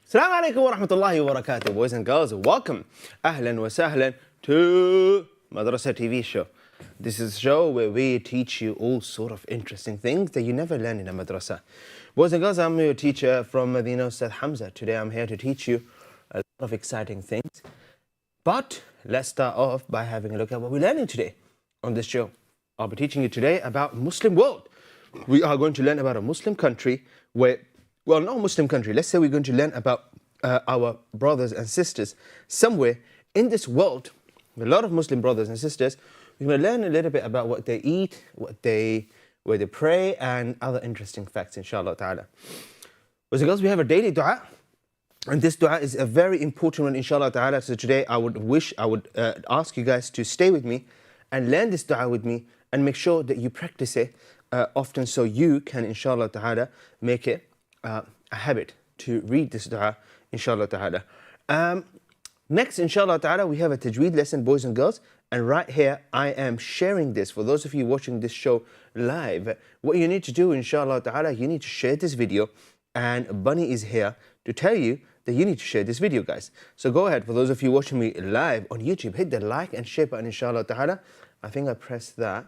Assalamu alaikum wa rahmatullahi wa barakatuh, boys and girls. Welcome, ahlan wa sahlan, to Madrasa TV show. This is a show where we teach you all sort of interesting things that you never learn in a madrasa. Boys and girls, I'm your teacher from Medina, Ustaz Hamza. Today I'm here to teach you a lot of exciting things. But let's start off by having a look at what we're learning today on this show. I'll be teaching you today about Muslim world. We are going to learn about a Muslim country where, well, not a Muslim country. Let's say we're going to learn about our brothers and sisters somewhere in this world. A lot of Muslim brothers and sisters. We're going to learn a little bit about what they eat, where they pray, and other interesting facts, inshallah ta'ala. Boys and girls, we have a daily dua. And this dua is a very important one, inshallah ta'ala. So today I would ask you guys to stay with me and learn this dua with me and make sure that you practice it often so you can, inshallah ta'ala, make it a habit to read this dua, inshallah ta'ala. Next, inshallah ta'ala, we have a tajweed lesson, boys and girls. And right here, I am sharing this. For those of you watching this show live, what you need to do, inshallah ta'ala, you need to share this video. And Bunny is here to tell you that you need to share this video, guys. So go ahead, for those of you watching me live on YouTube, hit the like and share button, inshallah ta'ala. I think I pressed that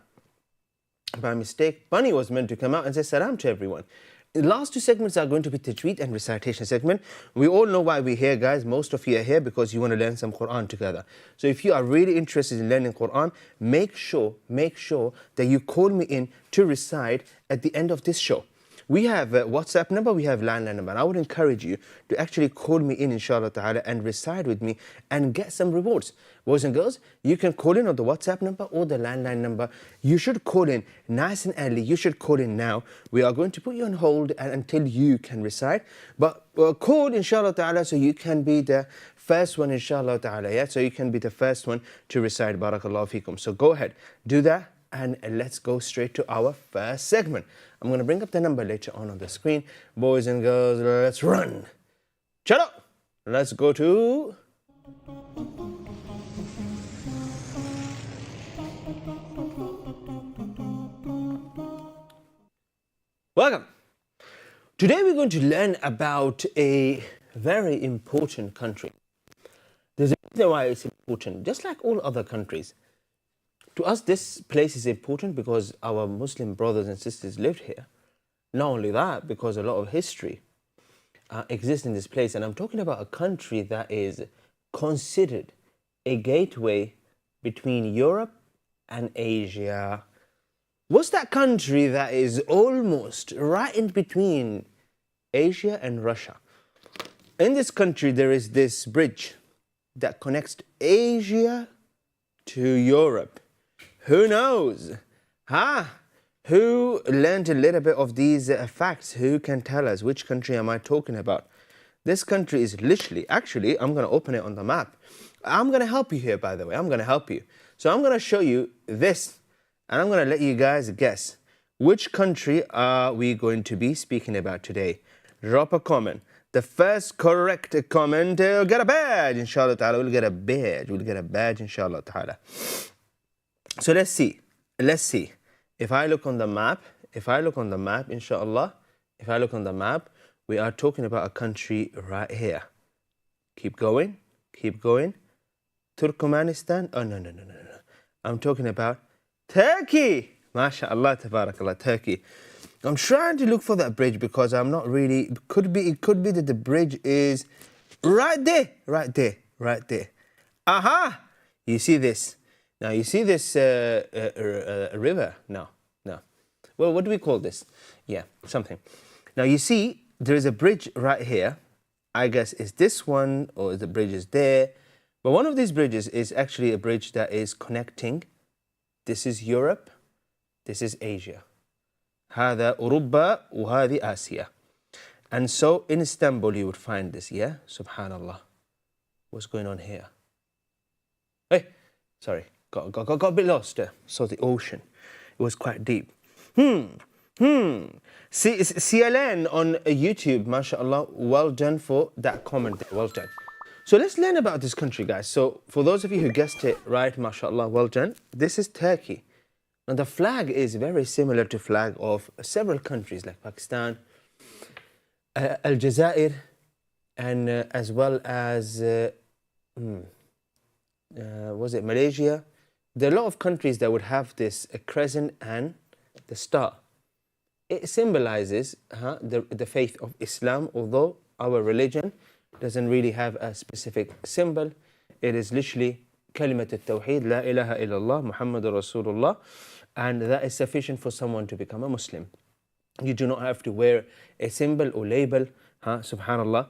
by mistake. Bunny was meant to come out and say salam to everyone. The last two segments are going to be tajweed and recitation segment. We all know why we're here, guys. Most of you are here because you want to learn some Quran together. So if you are really interested in learning Quran, make sure that you call me in to recite at the end of this show. We have a WhatsApp number, we have landline number. And I would encourage you to actually call me in, inshallah ta'ala, and recite with me and get some rewards. Boys and girls, you can call in on the WhatsApp number or the landline number. You should call in nice and early. You should call in now. We are going to put you on hold until you can recite. But call, inshallah ta'ala, so you can be the first one, inshallah ta'ala. Yeah? So you can be the first one to recite. Barakallahu feekum. So go ahead, do that. And let's go straight to our first segment. I'm going to bring up the number later on the screen. Boys and girls, let's run. Shut up. Let's go to... Welcome. Today we're going to learn about a very important country. There's a reason why it's important, just like all other countries. To us, this place is important because our Muslim brothers and sisters lived here. Not only that, because a lot of history exists in this place. And I'm talking about a country that is considered a gateway between Europe and Asia. What's that country that is almost right in between Asia and Russia? In this country, there is this bridge that connects Asia to Europe. Who knows? Who learned a little bit of these facts? Who can tell us which country am I talking about? This country is literally, actually, I'm going to open it on the map. I'm going to help you here, by the way. I'm going to help you. So I'm going to show you this, and I'm going to let you guys guess. Which country are we going to be speaking about today? Drop a comment. The first correct comment will get a badge, inshallah ta'ala. We'll get a badge. We'll get a badge, inshallah ta'ala. So let's see. If I look on the map, inshallah, if I look on the map, we are talking about a country right here. Keep going. Turkmenistan. Oh, no. I'm talking about Turkey. MashaAllah, tabarakallah, Turkey. I'm trying to look for that bridge because I'm not really, it could be that the bridge is right there. Aha! You see this? Now, you see this river? No. Well, what do we call this? Yeah, something. Now, you see, there is a bridge right here. I guess it's this one, or the bridge is there. But one of these bridges is actually a bridge that is connecting. This is Europe. This is Asia. هذا أوروبا وهذه آسيا. And so in Istanbul you would find this, yeah? Subhanallah. What's going on here? Hey, sorry, got a bit lost there. So the ocean, it was quite deep. CLN on YouTube, mashallah, well done for that comment, well done. So let's learn about this country, guys. So for those of you who guessed it right, mashallah, well done. This is Turkey. Now the flag is very similar to flag of several countries like Pakistan, Aljazair, and as well as, was it Malaysia? There are a lot of countries that would have this crescent and the star. It symbolizes the faith of Islam, although our religion doesn't really have a specific symbol. It is literally kalimat al-tawheed, la ilaha illallah, Muhammadur Rasulullah, and that is sufficient for someone to become a Muslim. You do not have to wear a symbol or label, subhanallah.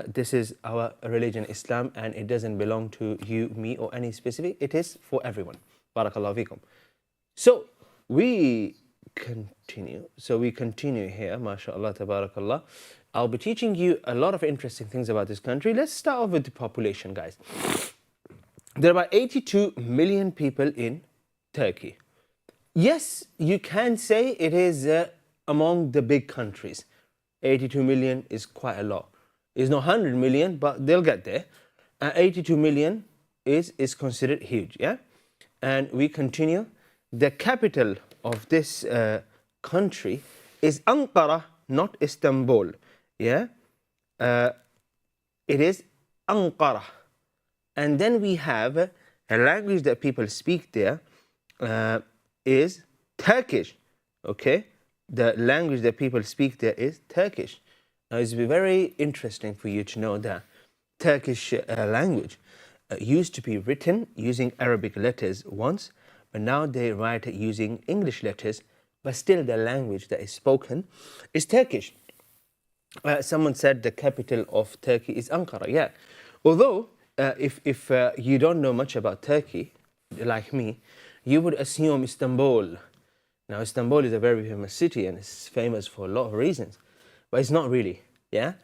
This is our religion, Islam, and it doesn't belong to you, me, or any specific. It is for everyone. Barakallahu fikum. So we continue here, mashallah, tabarakallah. I'll be teaching you a lot of interesting things about this country. Let's start off with the population, guys. There are about 82 million people in Turkey. Yes, you can say it is among the big countries. 82 million is quite a lot. It's not 100 million, but they'll get there. 82 million is considered huge, yeah? And we continue. The capital of this country is Ankara, not Istanbul, yeah? It is Ankara. And then we have a language that people speak there is Turkish, okay? The language that people speak there is Turkish. Now, it's very interesting for you to know that Turkish language used to be written using Arabic letters once, but now they write it using English letters, but still the language that is spoken is Turkish. Someone said the capital of Turkey is Ankara, yeah. Although, if you don't know much about Turkey, like me, you would assume Istanbul. Now, Istanbul is a very famous city and it's famous for a lot of reasons, but it's not really, yeah?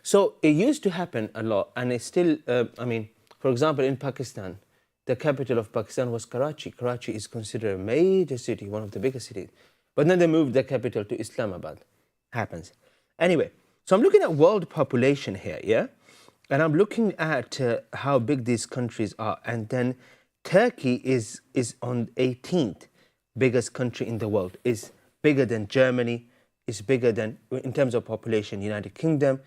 So it used to happen a lot, and it's still, for example, in Pakistan, the capital of Pakistan was Karachi. Karachi is considered a major city, one of the biggest cities. But then they moved the capital to Islamabad. Happens. Anyway, so I'm looking at world population here, yeah? And I'm looking at how big these countries are. And then Turkey is on 18th biggest country in the world. Is bigger than Germany. It's bigger than, in terms of population, United Kingdom.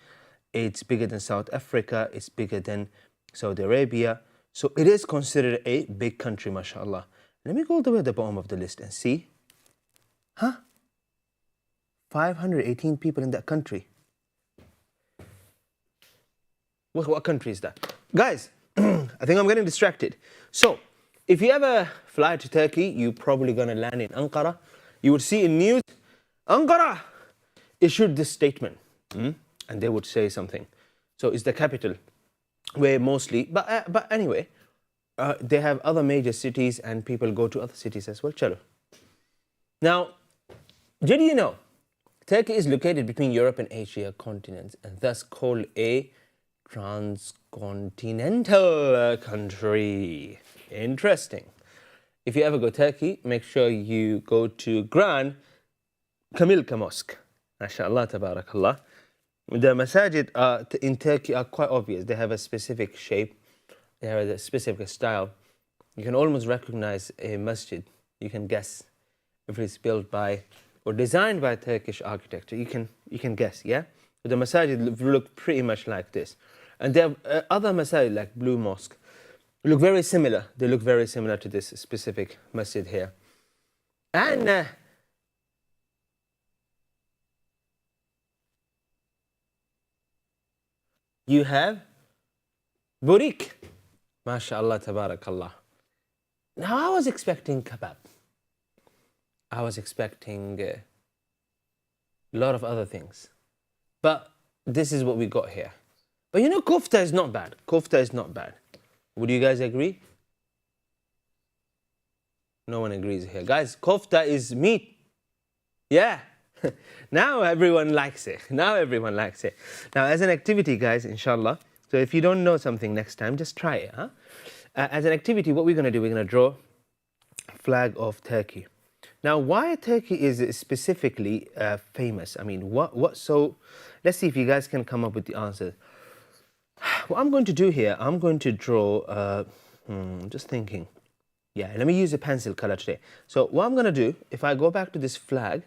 It's bigger than South Africa. It's bigger than Saudi Arabia. So it is considered a big country, mashallah. Let me go all the way at the bottom of the list and see. 518 people in that country. What country is that? Guys, I think I'm getting distracted. So, if you ever fly to Turkey, you're probably going to land in Ankara. You would see in news, Ankara issued this statement. And they would say something. So, it's the capital. Where mostly, but anyway, they have other major cities and people go to other cities as well. Chalo. Now, did you know Turkey is located between Europe and Asia continents and thus called a transcontinental country? Interesting. If you ever go to Turkey, make sure you go to Grand Kamilka Mosque. MashaAllah, tabarakallah. The masajid in Turkey are quite obvious. They have a specific shape. They have a specific style. You can almost recognize a masjid. You can guess if it's built by or designed by Turkish architecture. You can guess, yeah? So the masajid look pretty much like this. And there are other masajid like Blue Mosque. Look very similar. They look very similar to this specific masjid here. And you have burik. MashaAllah, tabarakallah. Now, I was expecting kebab. I was expecting a lot of other things. But this is what we got here. But you know, kofta is not bad. Kofta is not bad. Would you guys agree? No one agrees here. Guys, kofta is meat. Yeah. Now everyone likes it. Now everyone likes it. Now, as an activity, guys, inshallah. So if you don't know something next time, just try it. Huh? As an activity, what we're going to do, we're going to draw flag of Turkey. Now, why Turkey is specifically famous? I mean, what? So, let's see if you guys can come up with the answer. What I'm going to do here, I'm going to draw. Just thinking. Yeah, let me use a pencil color today. So, what I'm going to do, if I go back to this flag,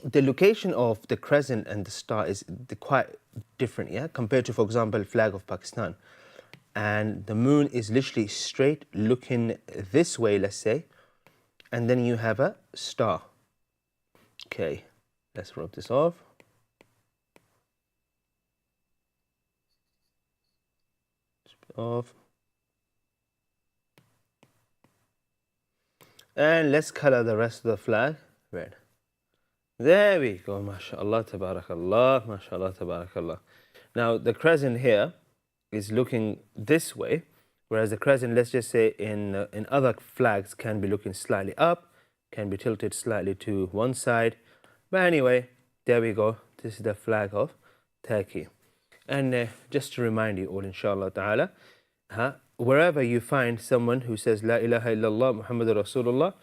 the location of the crescent and the star is quite different, yeah, compared to, for example, flag of Pakistan. And the moon is literally straight looking this way, let's say, and then you have a star. Okay, let's rub this off. Off. And let's color the rest of the flag red. There we go, mashallah, tabarakallah, mashallah, tabarakallah. Now, the crescent here is looking this way, whereas the crescent, let's just say in other flags, can be looking slightly up, can be tilted slightly to one side. But anyway, there we go. This is the flag of Turkey. And just to remind you all, inshallah ta'ala, wherever you find someone who says La ilaha illallah Muhammadur Rasulullah,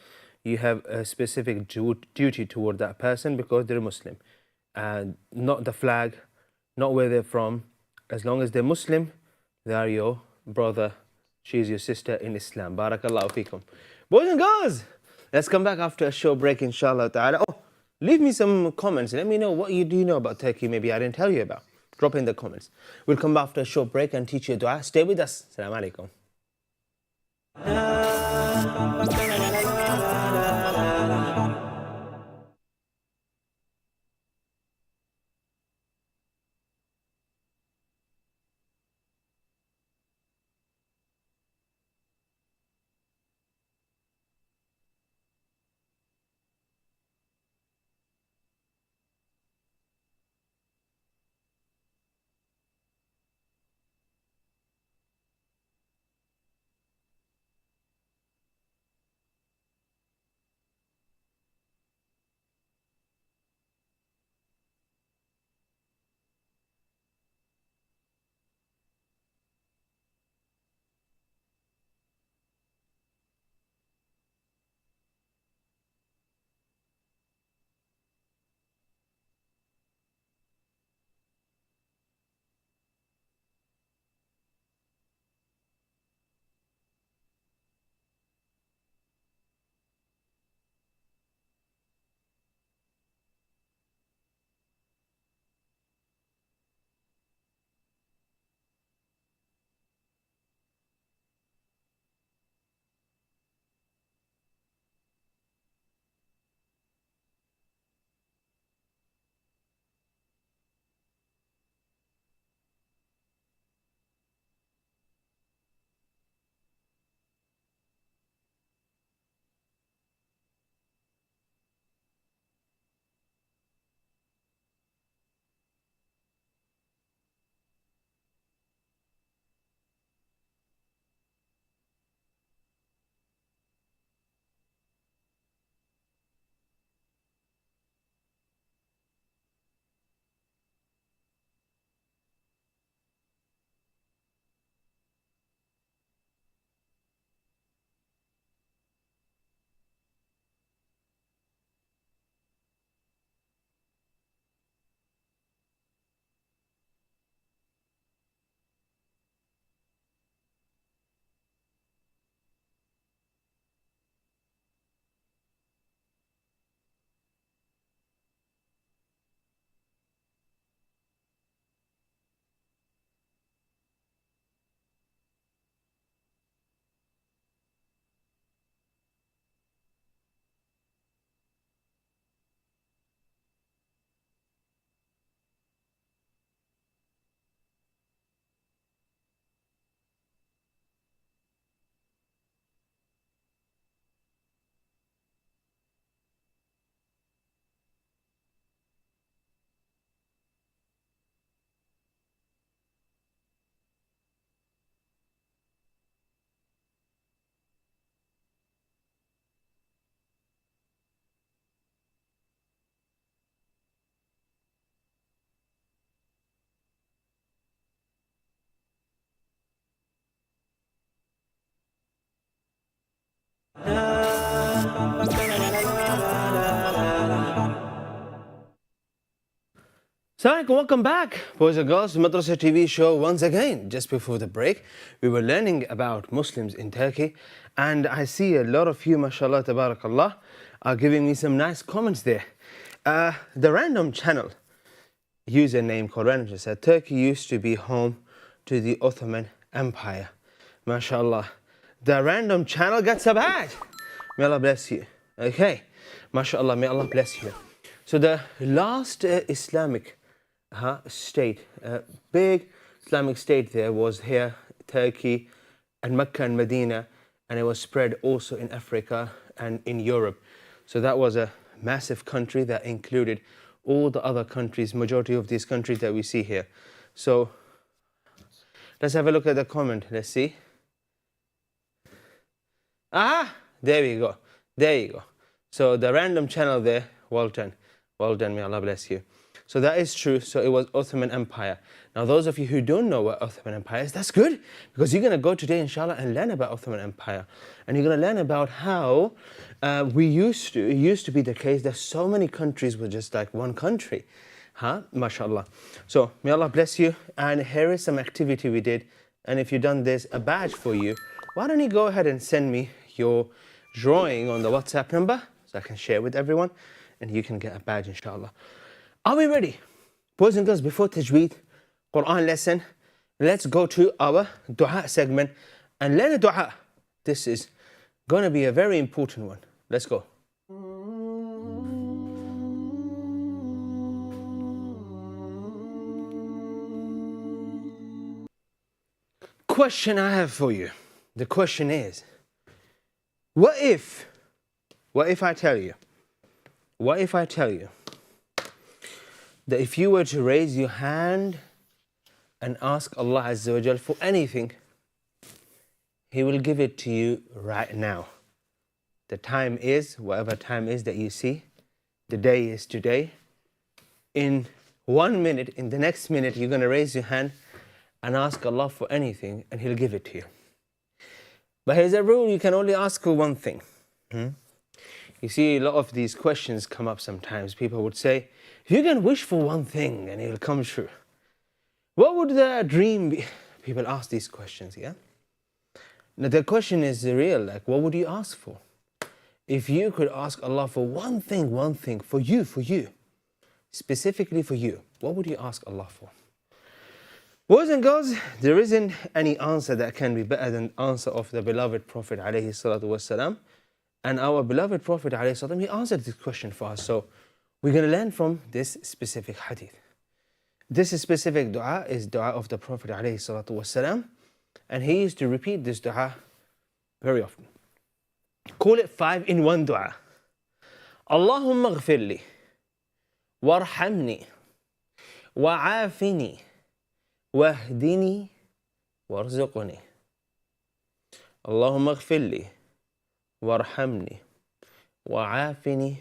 you have a specific duty toward that person because they're Muslim. And not the flag, not where they're from. As long as they're Muslim, they are your brother, she is your sister in Islam. Barakallahu feekum. Boys and girls, let's come back after a short break, inshallah ta'ala. Oh, leave me some comments. Let me know what you do know about Turkey, maybe I didn't tell you about. Drop in the comments. We'll come back after a short break and teach you a dua. Stay with us. Assalamu alaikum. Assalamualaikum, welcome back, boys and girls, to Madrasa TV show once again. Just before the break, we were learning about Muslims in Turkey, and I see a lot of you, mashallah, tabarakallah, are giving me some nice comments there. The Random Channel username called Random Channel said, Turkey used to be home to the Ottoman Empire. Mashallah. The Random Channel gets a badge. May Allah bless you. Okay. Mashallah, may Allah bless you. So the last Islamic state, big Islamic state there was here, Turkey and Mecca and Medina, and it was spread also in Africa and in Europe. So that was a massive country that included all the other countries, majority of these countries that we see here. So let's have a look at the comment. Let's see. Aha! There we go. There you go. So the Random Channel there, well done. Well done, may Allah bless you. So that is true. So it was Ottoman Empire. Now those of you who don't know what Ottoman Empire is, that's good, because you're going to go today inshallah and learn about Ottoman Empire. And you're going to learn about how it used to be the case that so many countries were just like one country. Mashallah. So may Allah bless you. And here is some activity we did. And if you've done this, a badge for you. Why don't you go ahead and send me your drawing on the WhatsApp number so I can share with everyone and you can get a badge inshallah. Are we ready? Boys and girls, before Tajweed, Quran lesson, let's go to our dua segment and learn a dua. This is going to be a very important one. Let's go. Question I have for you. The question is, what if I tell you that if you were to raise your hand and ask Allah Azza wa Jal for anything, He will give it to you right now. The time is, whatever time is that you see, the day is today. In 1 minute, in the next minute, you're going to raise your hand and ask Allah for anything and He'll give it to you. But here's a rule, you can only ask for one thing. You see, a lot of these questions come up sometimes. People would say, if you can wish for one thing and it will come true, what would the dream be? People ask these questions, yeah? Now the question is real, like what would you ask for? If you could ask Allah for one thing for you, specifically for you, what would you ask Allah for? Boys and girls, there isn't any answer that can be better than the answer of the beloved Prophet ﷺ. And our beloved Prophet ﷺ, he answered this question for us. So we're going to learn from this specific hadith. This specific dua is dua of the Prophet ﷺ. And he used to repeat this dua very often. Call it 5-in-1 dua. Allahumma ghfirli, warhamni, wa'afini, wahdini, warzuqni. Allahumma ghfirli, warhamni, wa'afini,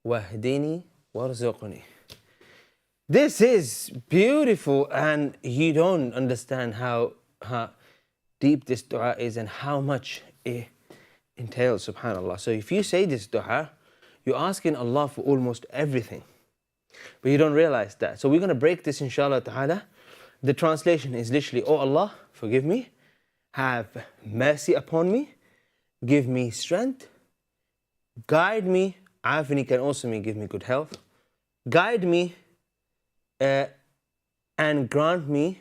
wahdini, warzuqni. This is beautiful, and you don't understand how deep this dua is and how much it entails, subhanAllah. So if you say this dua, you're asking Allah for almost everything, but you don't realize that. So we're going to break this inshallah ta'ala. The translation is literally, oh Allah, forgive me, have mercy upon me, give me strength, guide me. Afini can also mean give me good health. Guide me and grant me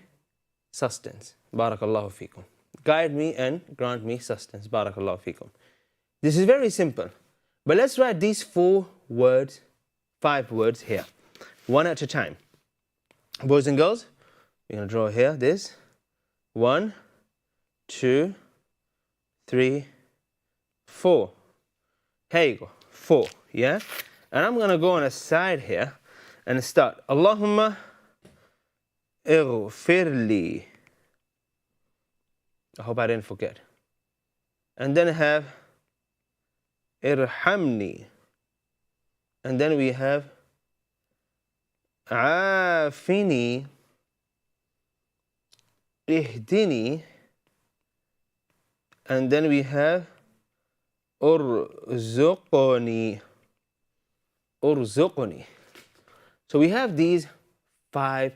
sustenance. Barakallahu feekum. Guide me and grant me sustenance. Barakallahu feekum. This is very simple. But let's write these 5 words here, one at a time. Boys and girls, we're going to draw here this. 1, 2, 3, 4. Here you go. 4, yeah? And I'm going to go on a side here and start. Allahumma ighfirli. I hope I didn't forget. And then I have irhamni. And then we have afini, ihdini. And then we have urzuqni. Urzuqni. So we have these 5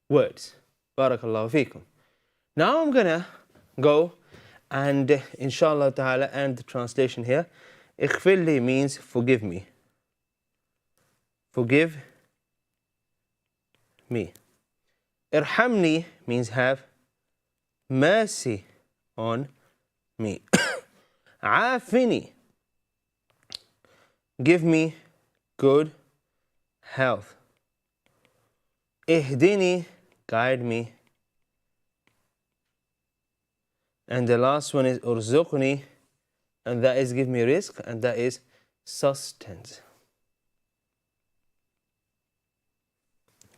words. Barakallahu feekum. Now I'm gonna go and inshallah ta'ala end the translation here. Ighfirli means forgive me. Forgive me. Irhamni means have mercy on me. Afini, give me good health. Ihdini, guide me. And the last one is urzuqni, and that is give me rizq, and that is sustenance.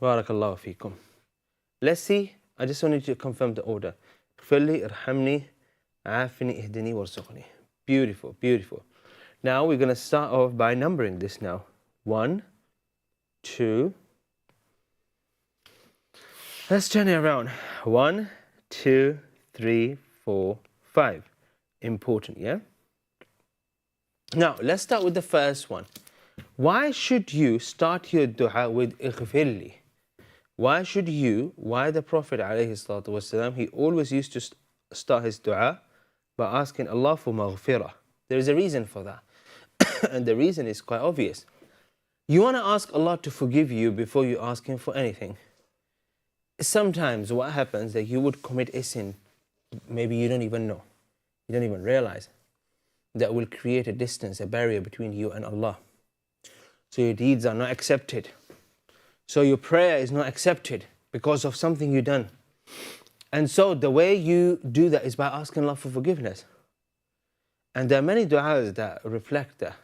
Barakallahu feekum. Let's see. I just wanted to confirm the order. Ighfirli, irhamni, afini, ihdini, warzuqni. Beautiful, beautiful. Now we're going to start off by numbering this now. 1, 2. Let's turn it around. 1, 2, 3, 4, 5. Important, yeah? Now, let's start with the first one. Why should you start your dua with ighfirli? Why the Prophet ﷺ, he always used to start his dua by asking Allah for maghfirah. There is a reason for that. And the reason is quite obvious. You want to ask Allah to forgive you before you ask Him for anything. Sometimes what happens that you would commit a sin, maybe you don't even know, you don't even realize, that will create a distance, a barrier between you and Allah. So your deeds are not accepted. So your prayer is not accepted because of something you've done. And so the way you do that is by asking Allah for forgiveness. And there are many du'as that reflect that.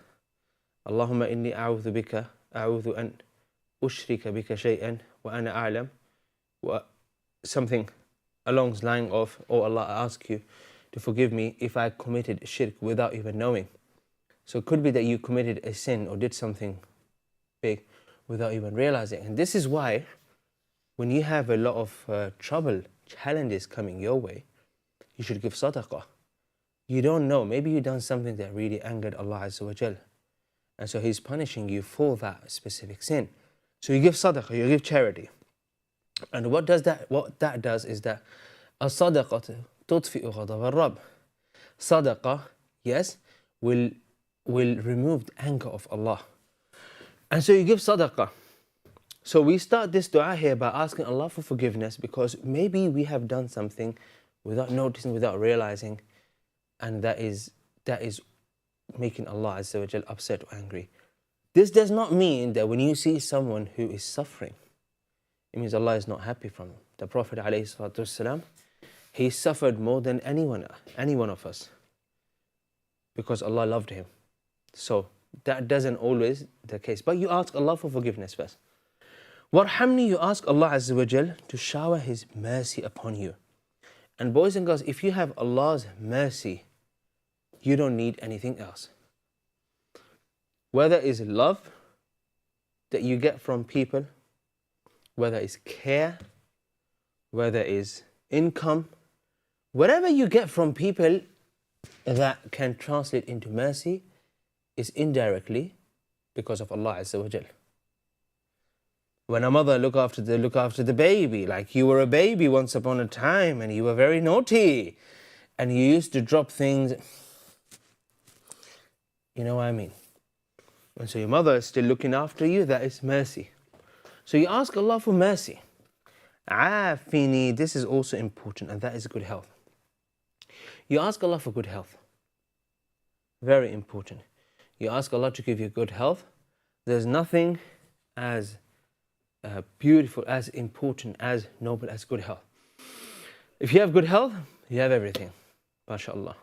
Allahumma inni a'udhu an ushrika bika shay'an wa ana a'lam. Something along the line of, oh Allah, I ask you to forgive me if I committed shirk without even knowing. So it could be that you committed a sin or did something big without even realizing. And this is why when you have a lot of trouble, challenges coming your way, you should give sadaqah. You don't know, maybe you've done something that really angered Allah Azza wa Jal. And so He's punishing you for that specific sin. So you give sadaqah, you give charity. And what that does is that as-sadaqah tudfi'u ghadab al-Rabb. Sadaqah, yes, will remove the anger of Allah. And so you give sadaqah. So we start this dua here by asking Allah for forgiveness because maybe we have done something without noticing, without realizing, and that is making Allah Azza wa Jal upset or angry. This does not mean that when you see someone who is suffering, it means Allah is not happy from him. The Prophet ﷺ, he suffered more than any one of us because Allah loved him. So that doesn't always the case. But you ask Allah for forgiveness first. Warhamni, you ask Allah Azza wa Jal to shower His mercy upon you. And boys and girls, if you have Allah's mercy, you don't need anything else. Whether it's love that you get from people, whether it's care, whether it's income, whatever you get from people that can translate into mercy is indirectly because of Allah Azza wa Jal. When a mother look after the baby, like you were a baby once upon a time and you were very naughty and you used to drop things, you know what I mean? And so your mother is still looking after you, that is mercy. So you ask Allah for mercy. Afini, this is also important, and that is good health. You ask Allah for good health. Very important. You ask Allah to give you good health. There's nothing as beautiful, as important, as noble as good health. If you have good health, you have everything. MashaAllah.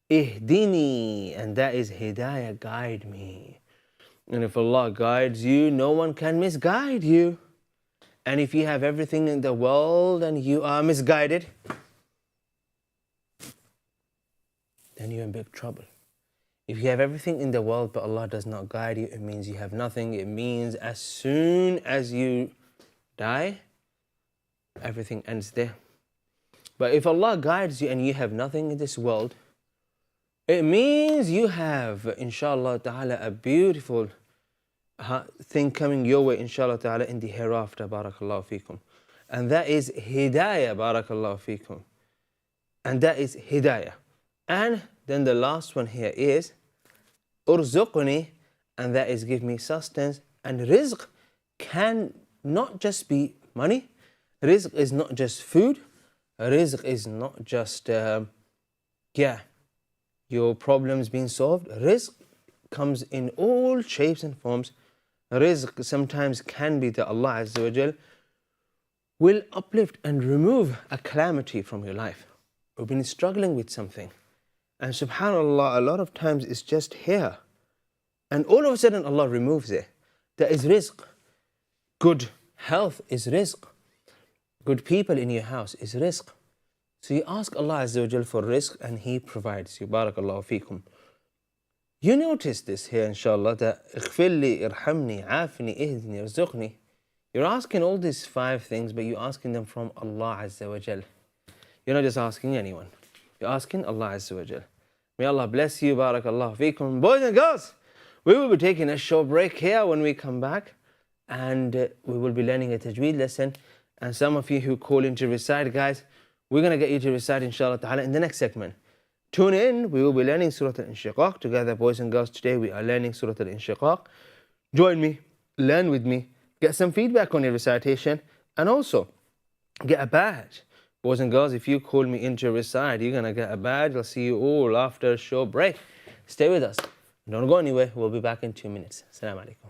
Ihdini, and that is hidayah, guide me. And if Allah guides you, no one can misguide you. And if you have everything in the world and you are misguided, then you're in big trouble. If you have everything in the world but Allah does not guide you, it means you have nothing. It means as soon as you die, everything ends there. But if Allah guides you and you have nothing in this world, it means you have, inshallah ta'ala, a beautiful thing coming your way, inshallah ta'ala, in the hereafter, barakallahu feekum. And that is hidayah, barakallahu feekum. And that is hidayah. And then the last one here is urzuqni, and that is give me sustenance. And rizq can not just be money. Rizq is not just food. Rizq is not just, your problems being solved. Rizq comes in all shapes and forms. Rizq sometimes can be that Allah Azza wa Jal will uplift and remove a calamity from your life. You've been struggling with something, and subhanAllah, a lot of times it's just here, and all of a sudden Allah removes it. That is rizq. Good health is rizq. Good people in your house is rizq. So you ask Allah Azza wa Jal for rizq, and He provides you. Barakallahu feekum. You notice this here, inshallah, that اغفرلي ارحمني عافني اهدني ارزقني. You're asking all these 5 things, but you're asking them from Allah Azza wa Jal. You're not just asking anyone. You're asking Allah Azza wa Jal. May Allah bless you. Barakallahu feekum. Boys and girls, we will be taking a short break here. When we come back, and we will be learning a tajweed lesson. And some of you who call in to recite, guys, we're going to get you to recite, inshallah ta'ala, in the next segment. Tune in. We will be learning Surah Al-Inshiqaq together, boys and girls. Today we are learning Surah Al-Inshiqaq. Join me, learn with me, get some feedback on your recitation, and also get a badge. Boys and girls, if you call me in to recite, you're going to get a badge. I'll see you all after a short break. Stay with us. Don't go anywhere. We'll be back in 2 minutes. Assalamu alaikum.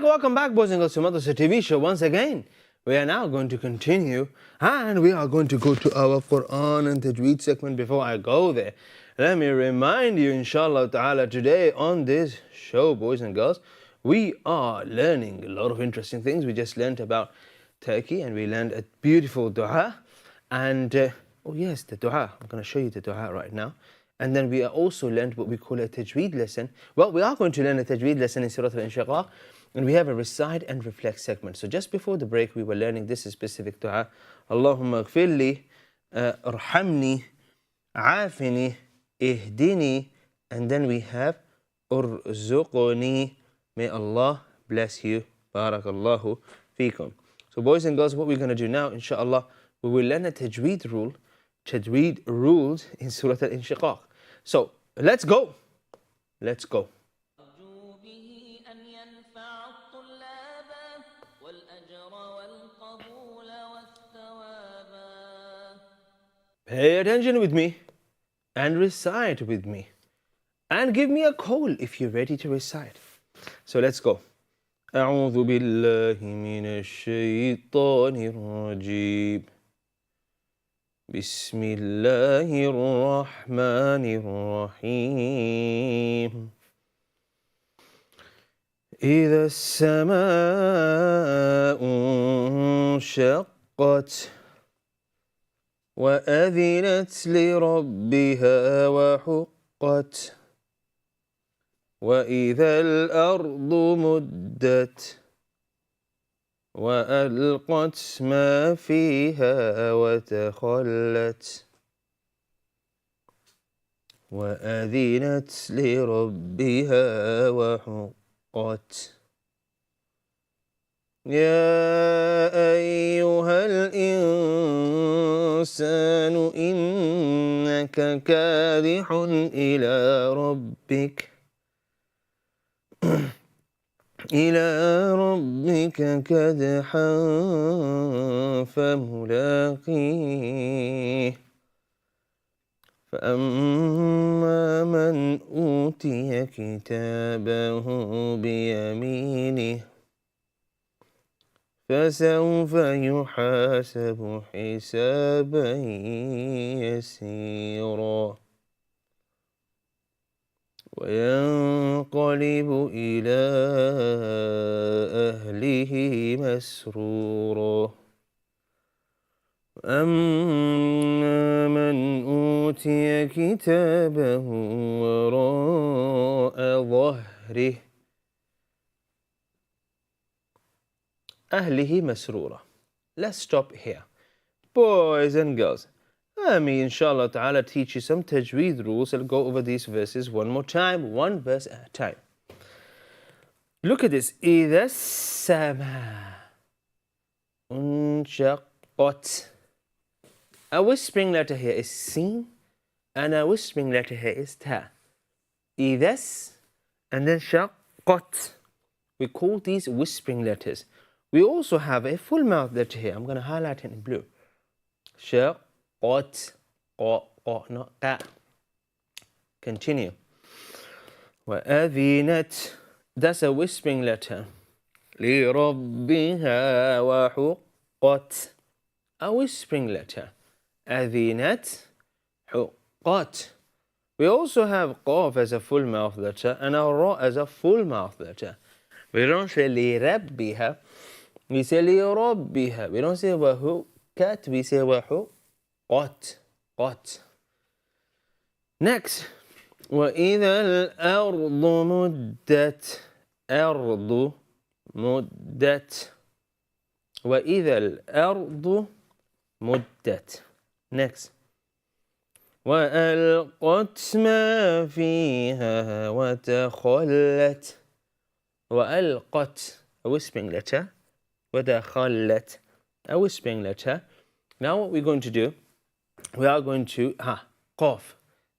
Welcome back, boys and girls, to Madrasa TV show once again. We are now going to continue and we are going to go to our Quran and Tajweed segment. Before I go there, let me remind you, inshallah ta'ala, today on this show, boys and girls, we are learning a lot of interesting things. We just learned about Turkey and we learned a beautiful dua. And, oh yes, the dua. I'm going to show you the dua right now. And then we are also learned what we call a Tajweed lesson. Well, we are going to learn a Tajweed lesson in Surah Al-Inshiqaq. And we have a recite and reflect segment. So just before the break, we were learning this specific dua. Allahumma gfirli, arhamni, afini, ihdini. And then we have urzuqni. May Allah bless you. Barakallahu feekum. So boys and girls, what we're going to do now, inshallah, we will learn a Tajweed rules in Surah Al-Inshiqaq. So let's go. Let's go. Pay attention with me and recite with me. And give me a call if you're ready to recite. So let's go. أعوذ بالله من الشيطان الرجيم. بسم الله الرحمن الرحيم. إذا السماء انشقت وأذنت لربها وحقت وإذا الأرض مدت وألقت ما فيها وتخلت وأذنت لربها وحقت يا أيها الإنسان إنك كادح إلى ربك كدحا فملاقيه فأما من أوتي كتابه بيمينه فسوف يحاسب حسابا يسيرا وينقلب إلى أهله مسرورا أما من أوتي كتابه وراء ظهره أهله مسرورا. Let's stop here. Boys and girls, let me inshallah ta'ala teach you some tajweed rules. I'll go over these verses one more time, one verse at a time. Look at this. إِذَا السَّمَاءُ انشقت. A whispering letter here is sin, and a whispering letter here is ta. إِذَا and then shaqqat. We call these whispering letters. We also have a full mouth letter here. I'm going to highlight it in blue. Shaqqat. Not that. Continue. وَأَذِنَتْ. That's a whispering letter. لِرَبِّهَا وَحُقَّتْ. A whispering letter. أَذِنَتْ حُقَّتْ. We also have qaf as a full mouth letter and a ra as a full mouth letter. We don't say لِرَبِّهَا. We say لِرَبِّهَا. We don't say وَحُقَّتْ. We say وَحُقَّتْ. قَتْ. Next. وَإِذَا الْأَرْضُ مُدَّتْ. أَرْضُ مُدَّتْ. وَإِذَا الْأَرْضُ مُدَّتْ. Next. وَأَلْقَتْ مَا فِيهَا وَتَخَلَّتْ. وَأَلْقَتْ. A whispering letter. وَتَخَلَّتْ. A whispering letter. Now what we're going to do, we are going to, qaf.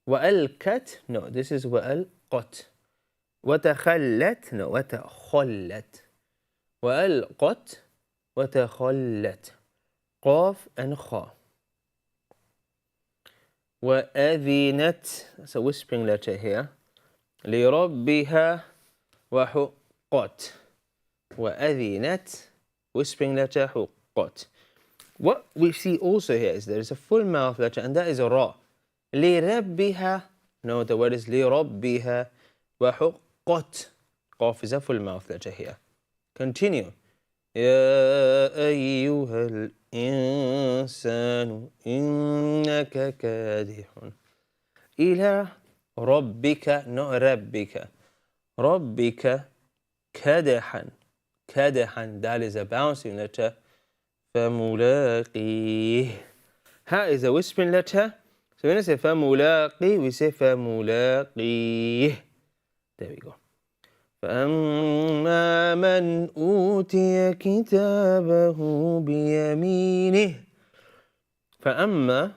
وَأَلْكَتْ. No, this is وَأَلْقَتْ. وَتَخَلَّتْ. No, وَتَخَلَّتْ. وَأَلْقَتْ. وَتَخَلَّتْ. Qaf and kha. وأذنت, that's a whispering letter here, لربها وحقت. وأذنت, whispering letter, حقت. What we see also here is there is a full mouth letter, and that is a ra. لربها, no, the word is لربها وحقت. Qaf is a full mouth letter here. Continue. يا أيها الإنسان إنك كادح إلى ربك, not ربك, ربك كدحا. كدحا, that is a bouncing letter. فملاقيه. Ha is a whispering letter. So when I say فملاقي, we say فملاقيه. There we go. فأما من أوتي كتابه بيمينه. فأما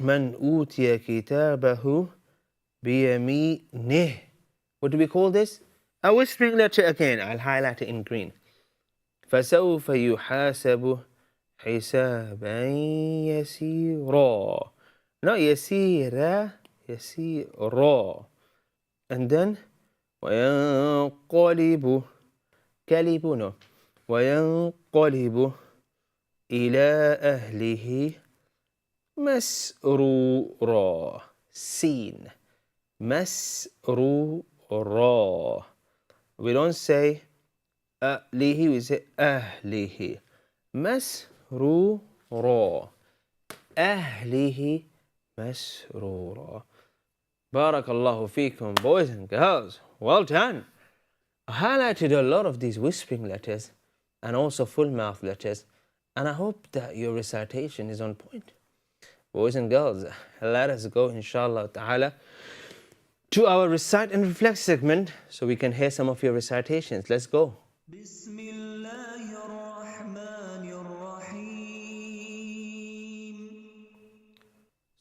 من أوتي كتابه بيمينه. What do we call this? A whispering letter again. I'll highlight it in green. فسوف يحاسب حسابا يسيرا. Not يسيرا, يسيرا. And then وينقلب, كلب, وينقلب إلى أهله مسرورا. سين. مسرورا. We don't say أهله, we say أهله. مسرورا. أهله مسرورا. Barakallahu feekum, boys and girls. Well done. I highlighted a lot of these whispering letters and also full mouth letters, and I hope that your recitation is on point. Boys and girls, let us go inshallah ta'ala to our recite and reflect segment so we can hear some of your recitations. Let's go.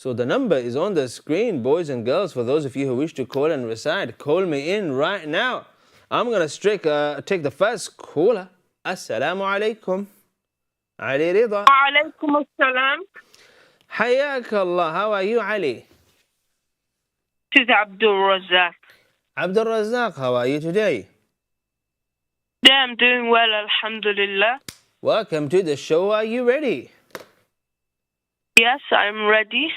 So the number is on the screen, boys and girls. For those of you who wish to call and recite, call me in right now. I'm going to take the first caller. Assalamu alaikum. Ali Rida. Wa alaikum assalam. Hayak Allah. How are you, Ali? This is Abdul Razak. Abdul Razak, how are you today? Yeah, I'm doing well, alhamdulillah. Welcome to the show. Are you ready? Yes, I'm ready.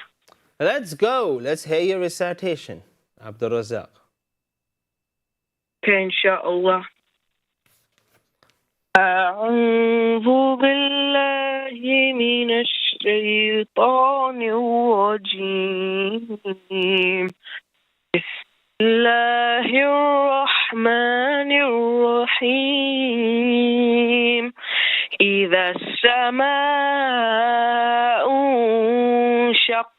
Let's go. Let's hear your recitation, Abdul Razak. Okay, inshallah. أعوذ بالله من الشيطان الرجيم. بسم الله الرحمن الرحيم. إذا السماء انشقت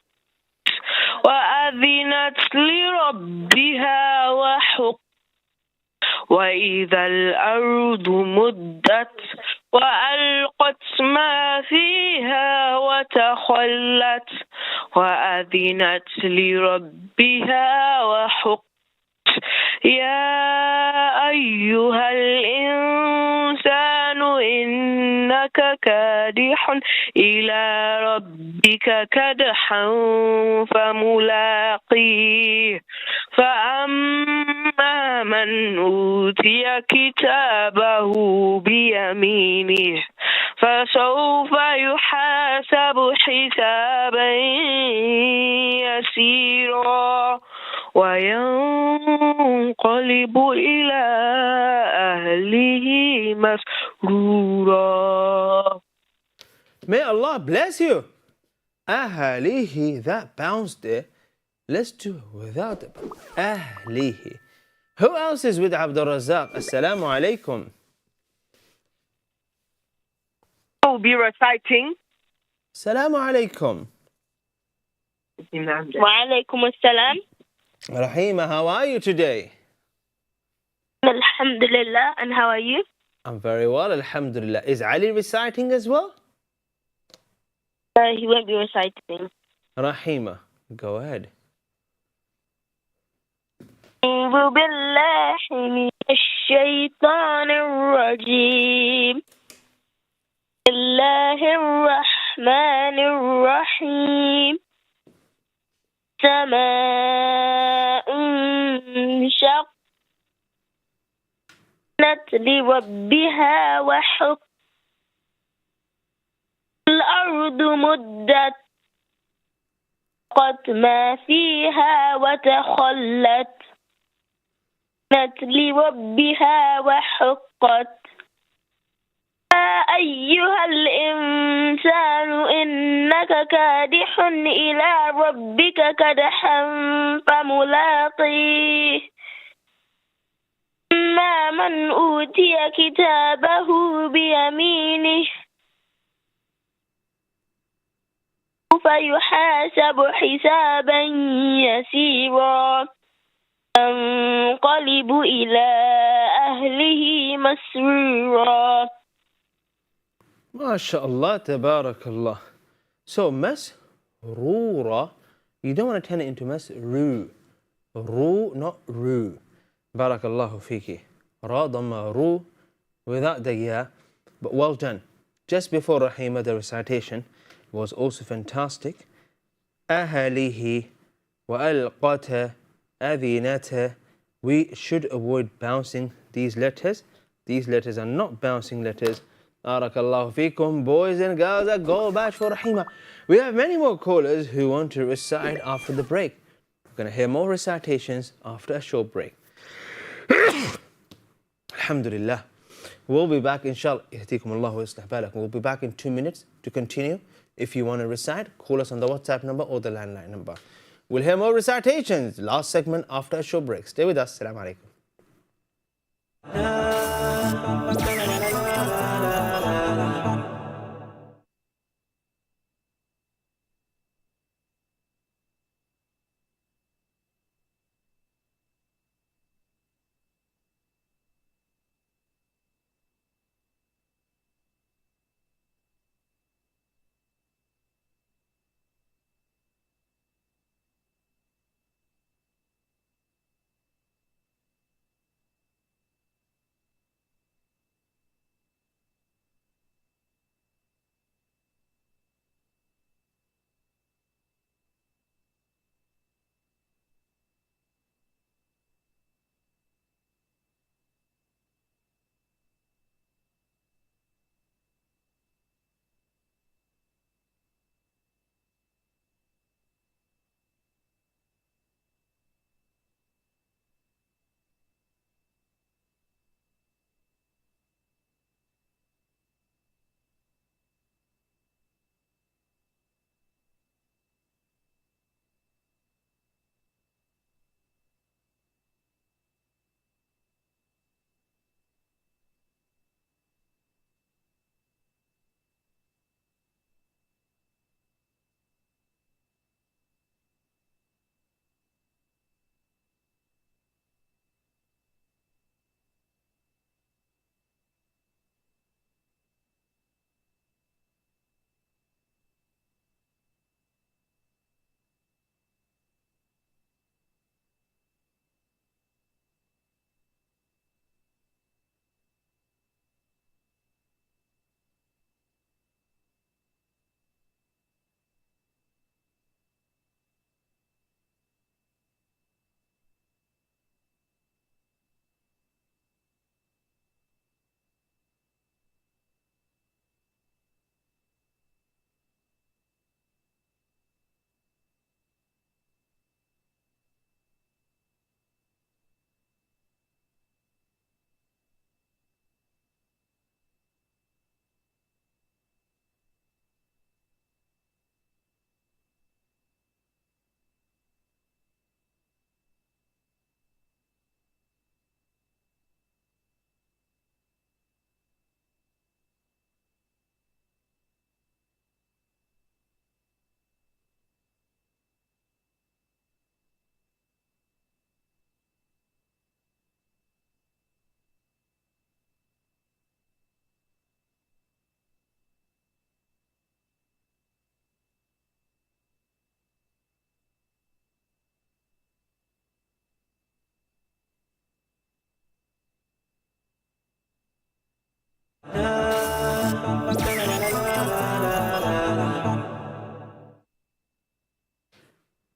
وأذنت لربها وحقت وإذا الأرض مدت وألقت ما فيها وتخلت وأذنت لربها وحقت يا أيها الإنسان إنك كادح إلى ربك كدحا فملاقيه فأما من أوتي كتابه بيمينه فسوف يحاسب حسابا يسيرا وينقلب إلى أهله مسرورا. May Allah bless you. Ahlihi, that bounce there. Let's do it without it. Ahlihi. Who else is with Abdul Razak? Assalamu alaikum. I will be reciting. Assalamu alaikum. Wa alaikum assalam. Rahima, how are you today? Alhamdulillah, and how are you? I'm very well, alhamdulillah. Is Ali reciting as well? He won't be reciting. Rahima, go ahead. أعوذ بالله من الشيطان الرجيم. بسم الله الرحمن الرحيم. السماء انشقت لربها وحقت الأرض مدت ما فيها وتخلت لربها وحقت يا أيها الإنسان إنك كادح إلى ربك كدحا فملاقيه أما من أوتي كتابه بيمينه فيحاسب حسابا يسيرا ينقلب إلى أهله مسرورا. MashaAllah, tabarakallah. So, masroora, you don't want to turn it into masroo. Roo, not roo. Barakallahu fiki. Ra, dhamma, roo, without the ya. But well done. Just before Rahima, the recitation was also fantastic. Ahalihi wa alqata adhinata. We should avoid bouncing these letters. These letters are not bouncing letters. Barakallahu feekum, boys and girls, a goal badge for Rahima. We have many more callers who want to recite after the break. We're going to hear more recitations after a short break. Alhamdulillah. We'll be back, inshallah. We'll be back in 2 minutes to continue. If you want to recite, call us on the WhatsApp number or the landline number. We'll hear more recitations. Last segment after a short break. Stay with us. Assalamu alaikum.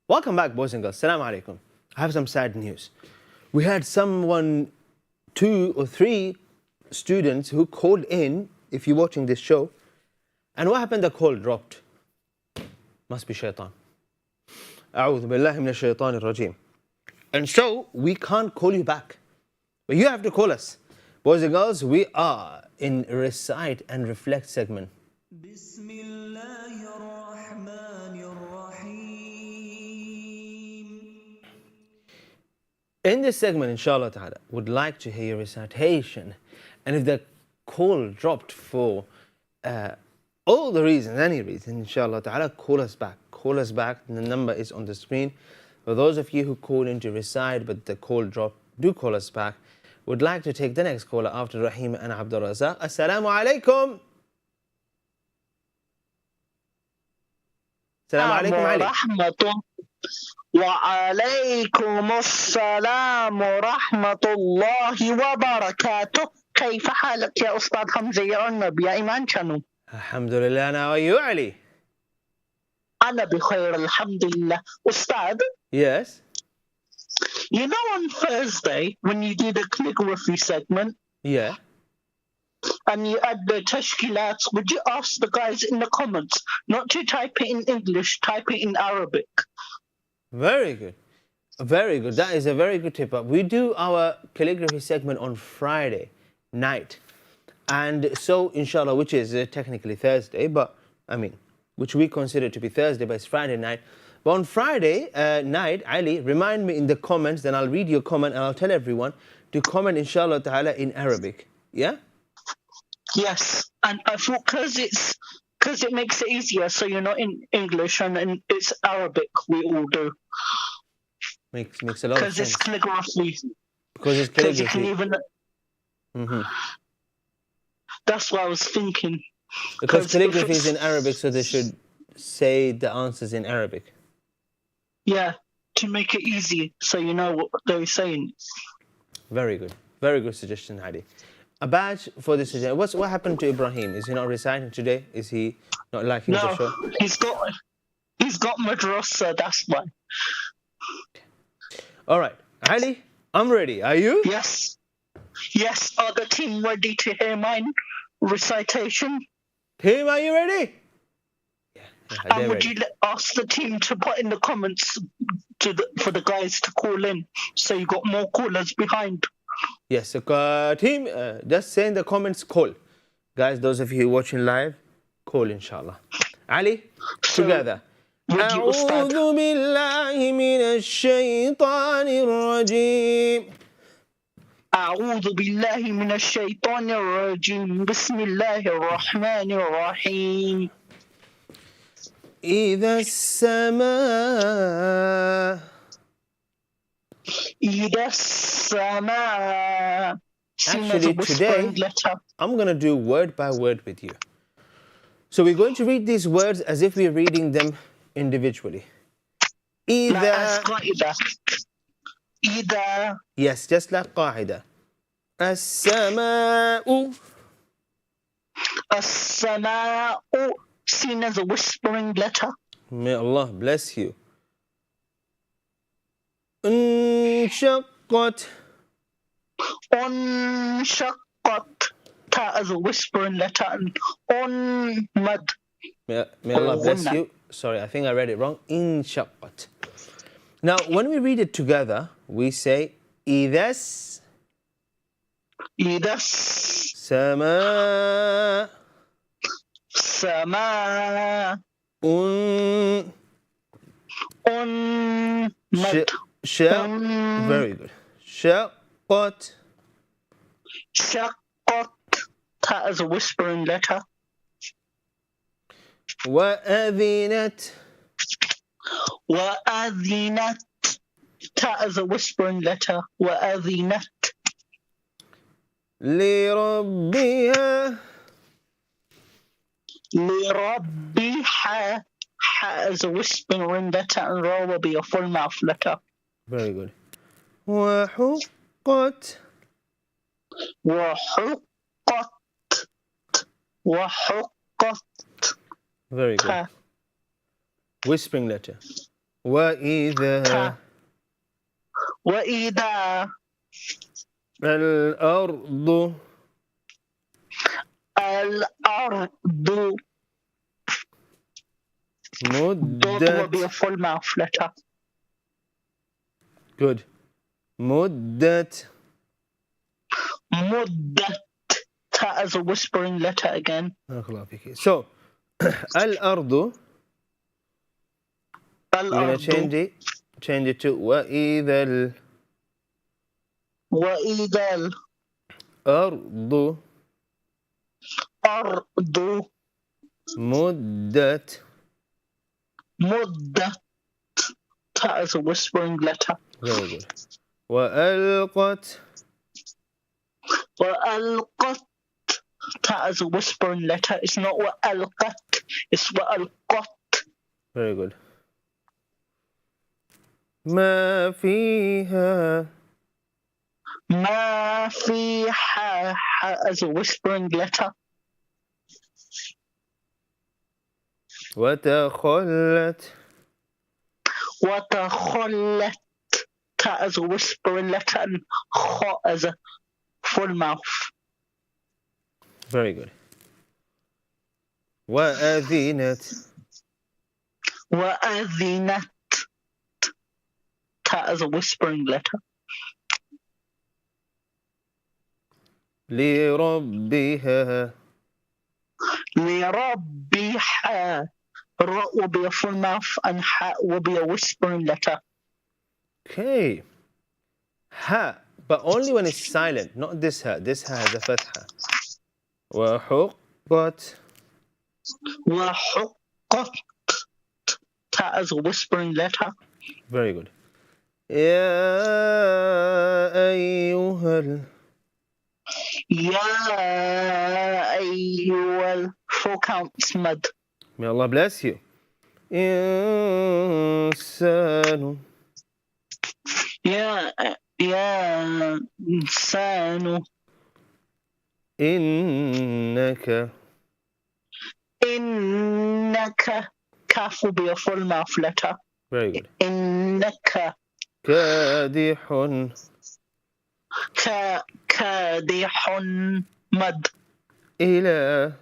Welcome back, boys and girls. Assalamu alaikum. I have some sad news. We had 2 or 3 students who called in, if you're watching this show, and what happened? The call dropped. Must be shaitan. أعوذ بالله من الشيطان الرجيم. And so, we can't call you back. But you have to call us. Boys and girls, we are in Recite and Reflect segment. In this segment, inshallah ta'ala, would like to hear your recitation. And if the call dropped for all the reasons, any reason, inshallah ta'ala, call us back. Call us back. The number is on the screen. For those of you who call in to recite but the call dropped, do call us back. Would like to take the next caller after Rahim and Abdul Razak. Assalamu alaikum. Assalamu alaikum, Ali. وعليكم السلام ورحمة الله وبركاته. كيف حالك يا أستاذ حمزة يا النبي يا إيمان Channel؟ Alhamdulillah, now are you, Ali? أنا بخير الحمد لله. أستاذ? Yes? You know on Thursday when you do the calligraphy segment? Yeah. And you add the tashkilat, would you ask the guys in the comments not to type it in English, type it in Arabic? Very good. Very good. That is a very good tip. We do our calligraphy segment on Friday night. And so, inshallah, which is technically Thursday, but I mean, which we consider to be Thursday, but it's Friday night. But on Friday night, Ali, remind me in the comments, then I'll read your comment and I'll tell everyone to comment, inshallah ta'ala, in Arabic. Yeah? Yes. And I thought because it makes it easier, so you're not in English and it's Arabic, we all do. Makes a lot of sense. Because it's calligraphy. Because it's calligraphy. You can even... That's what I was thinking. Because calligraphy is in Arabic, so they should say the answers in Arabic. Yeah, to make it easy, so you know what they're saying. Very good. Very good suggestion, Hadi. A badge for this suggestion. What happened to Ibrahim? Is he not reciting today? Is he not liking the show? No, he's got madrasa, that's why. All right, Ali, I'm ready. Are you? Yes. Yes, are the team ready to hear mine recitation? Team, are you ready? Yeah, and would you ask the team to put in the comments for the guys to call in, so you got more callers behind? Yes, so, team, just say in the comments, call. Guys, those of you watching live, call inshallah. Ali, together. أعوذ بالله من الشيطان الرجيم. أعوذ بالله من الشيطان الرجيم. بسم الله الرحمن الرحيم. إذا السماء. Actually, today, I'm going to do word by word with you. So we're going to read these words as if we're reading them individually. إذا. Yes, just like قاعدة. السماء. السماء. Seen as a whispering letter. May Allah bless you. انشقت. انشقت. Ta as a whispering letter. And mad. May Allah bless you. Sorry, I think I read it wrong. انشقت. Now, when we read it together, we say إذا السماء سماء very good. شقت. Ta as a whispering letter. وأذنت. وأذنت. Ta as a whispering letter. وأذنت. لربها. لربها. Ha as a whispering letter and ra will be a full mouth letter. Very good. وحقت. وحقت. Very good. Whispering letter. وإذا وإذا الأرض الأرض Dot will be a مدت. full mouth letter. Good. مدت. مدت. Ta as a whispering letter again. So, الأرض, we're going to change it to وإذا وإذا الأرض الأرض مدت. مدت. Ta as a whispering letter. Very good. وألقت. وألقت. Ta as a whispering letter. It's not وألقت. It's وألقت. Very good. ما فيها. ما فيها. As a whispering letter. وتخلت. وتخلت. Ta as a whispering letter and kha as a full mouth. Very good. وأذنت. وأذنت. Ta as a whispering letter. لربها. لربها. Ra will be a full mouth and ha will be a whispering letter. Okay. Ha, but only when it's silent, not this ha. This ha has a fatha. وحقت. وحقت. Ta as a whispering letter. Very good. يا أيها يا أيها. Four counts mud. May Allah bless you. إنسان. يا إنسان. إنك. إنك. Kaf will be a full mouth letter. Very good. إنك. كادح. كادح مد. إلى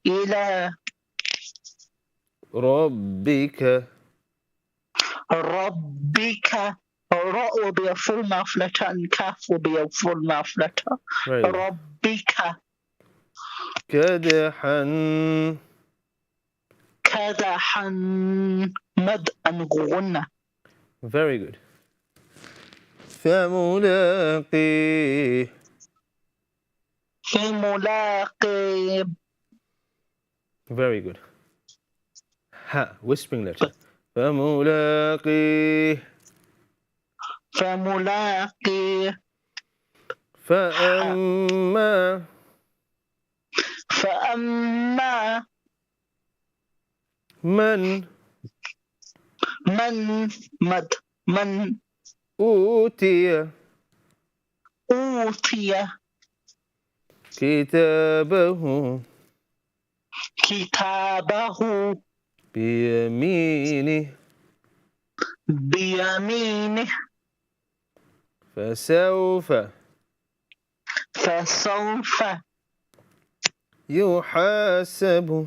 إلى ربك. ربك. Ra will be a full mouth letter and Kaf will be a full mouth letter. Very good. ربك. كدحا. كدحا مد and غنة. Very good. فملاقيه. في ملاقي. Very good. Ha, whispering letter. فملاقيه. فملاقي. فأما. فأما من. من مد. من أوتي. أوتي كتابه. كتابه بيمينه. بيمينه. فسوف. فسوف يحاسب.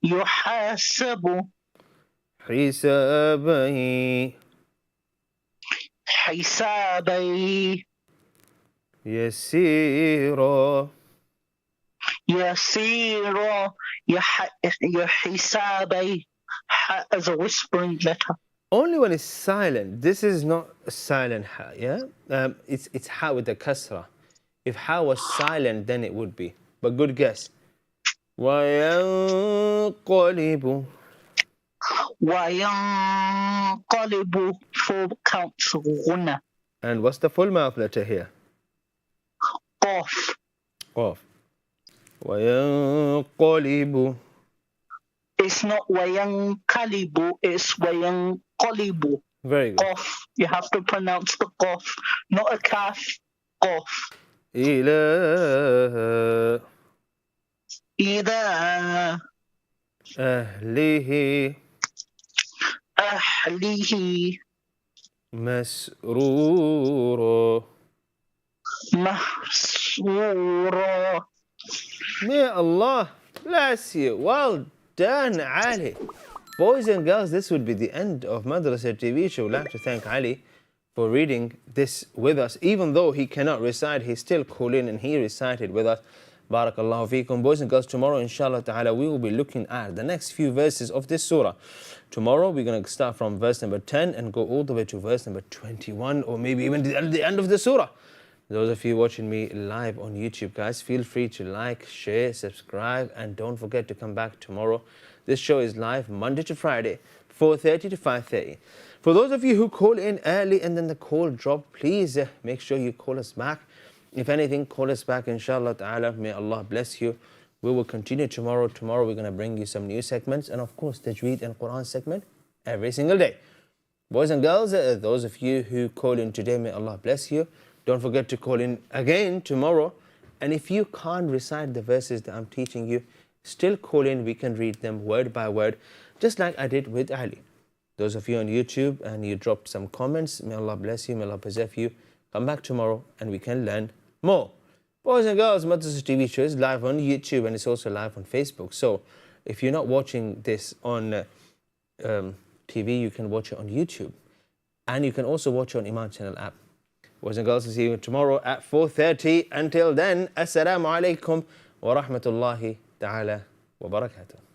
يحاسب حسابا. حسابي يسيرا. يسير. حسابي. As a whispering letter. Only when it's silent. This is not a silent ha, yeah? It's ha with the kasra. If ha was silent, then it would be. But good guess. وينقلب. وينقلب. Four counts غنى. And what's the full mouth letter here? قاف. Qaf. وينقلب. It's not وينقلب, it's وينقلب. Very good. Qaf. You have to pronounce the qaf, not a kaf. Qaf. إلى إذا أهله. أهله مسرورا. محصورا. May Allah bless you. Well done, Ali. Boys and girls, this would be the end of Madrasa TV show. We'd like to thank Ali for reading this with us. Even though he cannot recite, he still called in and he recited with us. Barakallahu feekum. Boys and girls, tomorrow, inshallah ta'ala, we will be looking at the next few verses of this surah. Tomorrow, we're going to start from verse number 10 and go all the way to verse number 21, or maybe even the end of the surah. Those of you watching me live on YouTube, guys, feel free to like, share, subscribe, and don't forget to come back tomorrow. This show is live Monday to Friday, 4:30 to 5:30. For those of you who call in early and then the call dropped, please make sure you call us back. If anything, call us back, inshallah ta'ala. May Allah bless you. We will continue tomorrow. Tomorrow we're going to bring you some new segments and of course Tajweed and Quran segment every single day. Boys and girls, those of you who call in today, may Allah bless you. Don't forget to call in again tomorrow. And if you can't recite the verses that I'm teaching you, still call in. We can read them word by word, just like I did with Ali. Those of you on YouTube and you dropped some comments, may Allah bless you, may Allah preserve you. Come back tomorrow and we can learn more. Boys and girls, Madrasa TV show is live on YouTube and it's also live on Facebook. So if you're not watching this on TV, you can watch it on YouTube. And you can also watch it on Eman Channel app. Boys and girls, I'll see you tomorrow at 4:30. Until then, Assalamu alaikum wa rahmatullahi ta'ala wa barakatuh.